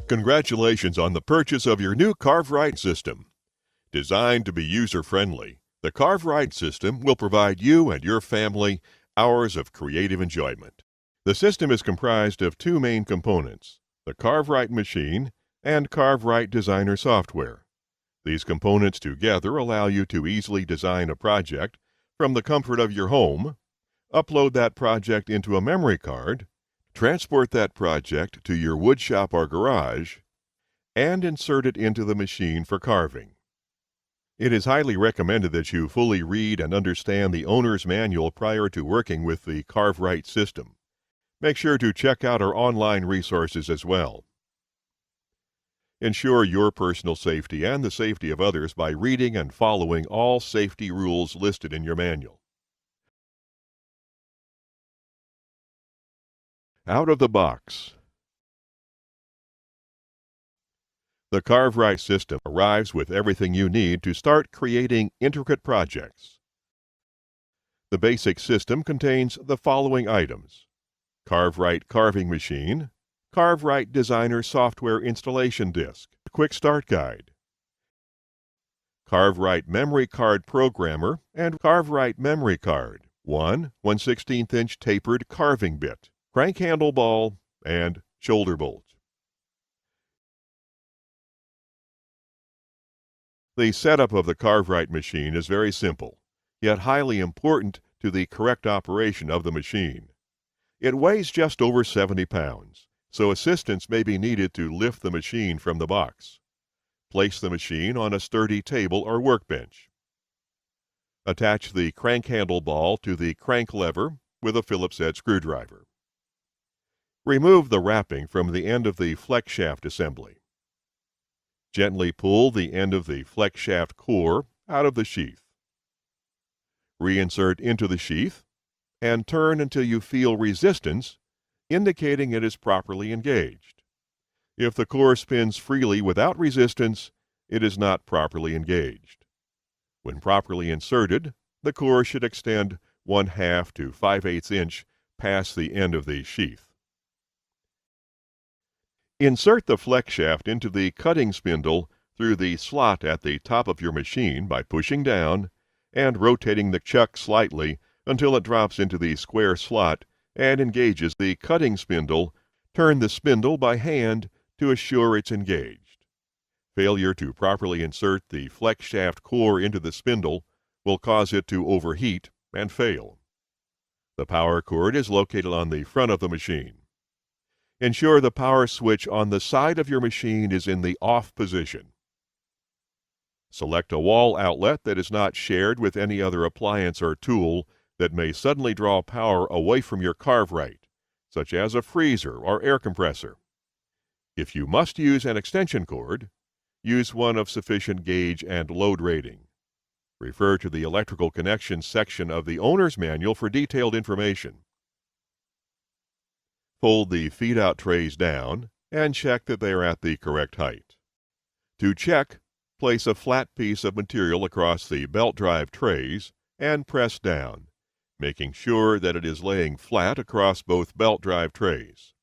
Congratulations on the purchase of your new CarveWright system. Designed to be user-friendly, the CarveWright system will provide you and your family hours of creative enjoyment. The system is comprised of two main components, the CarveWright machine and CarveWright Designer software. These components together allow you to easily design a project from the comfort of your home, upload that project into a memory card, transport that project to your woodshop or garage, and insert it into the machine for carving. It is highly recommended that you fully read and understand the owner's manual prior to working with the CarveWright system. Make sure to check out our online resources as well. Ensure your personal safety and the safety of others by reading and following all safety rules listed in your manual. Out of the box. The CarveWright system arrives with everything you need to start creating intricate projects. The basic system contains the following items: CarveWright carving machine, CarveWright Designer software installation disk, quick start guide, CarveWright memory card programmer and CarveWright memory card, 1/1/16" tapered carving bit, crank handle ball, and shoulder bolt. The setup of the CarveWright machine is very simple, yet highly important to the correct operation of the machine. It weighs just over 70 pounds, so assistance may be needed to lift the machine from the box. Place the machine on a sturdy table or workbench. Attach the crank handle ball to the crank lever with a Phillips head screwdriver. Remove the wrapping from the end of the flex shaft assembly. Gently pull the end of the flex shaft core out of the sheath. Reinsert into the sheath and turn until you feel resistance, indicating it is properly engaged. If the core spins freely without resistance, it is not properly engaged. When properly inserted, the core should extend 1/2 to 5/8 inch past the end of the sheath. Insert the flex shaft into the cutting spindle through the slot at the top of your machine by pushing down and rotating the chuck slightly until it drops into the square slot and engages the cutting spindle. Turn the spindle by hand to assure it's engaged. Failure to properly insert the flex shaft core into the spindle will cause it to overheat and fail. The power cord is located on the front of the machine. Ensure the power switch on the side of your machine is in the off position. Select a wall outlet that is not shared with any other appliance or tool that may suddenly draw power away from your CarveWright, such as a freezer or air compressor. If you must use an extension cord, use one of sufficient gauge and load rating. Refer to the electrical connections section of the owner's manual for detailed information. Fold the feed-out trays down and check that they are at the correct height. To check, place a flat piece of material across the belt drive trays and press down, making sure that it is laying flat across both belt drive trays.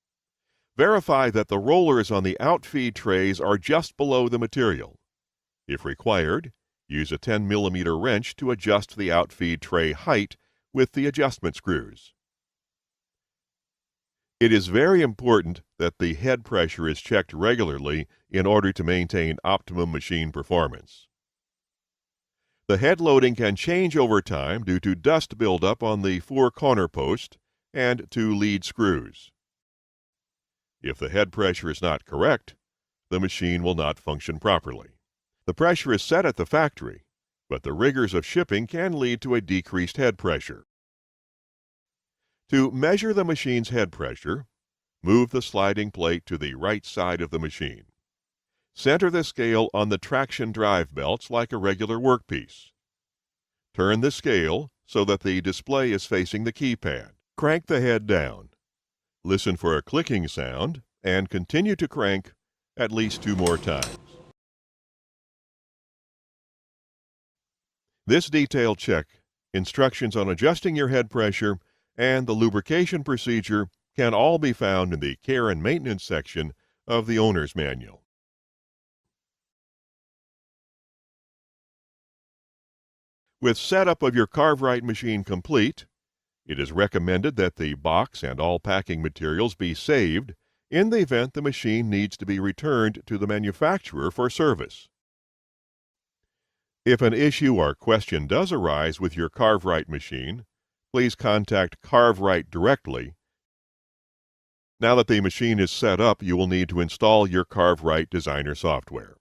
Verify that the rollers on the outfeed trays are just below the material. If required, use a 10mm wrench to adjust the outfeed tray height with the adjustment screws. It is very important that the head pressure is checked regularly in order to maintain optimum machine performance. The head loading can change over time due to dust buildup on the 4 corner posts and 2 lead screws. If the head pressure is not correct, the machine will not function properly. The pressure is set at the factory, but the rigors of shipping can lead to a decreased head pressure. To measure the machine's head pressure, move the sliding plate to the right side of the machine. Center the scale on the traction drive belts like a regular workpiece. Turn the scale so that the display is facing the keypad. Crank the head down. Listen for a clicking sound and continue to crank at least 2 more times. This detailed check, instructions on adjusting your head pressure, and the lubrication procedure can all be found in the Care and Maintenance section of the owner's manual. With setup of your CarveWright machine complete, it is recommended that the box and all packing materials be saved in the event the machine needs to be returned to the manufacturer for service. If an issue or question does arise with your CarveWright machine, please contact CarveWright directly. Now that the machine is set up, you will need to install your CarveWright Designer software.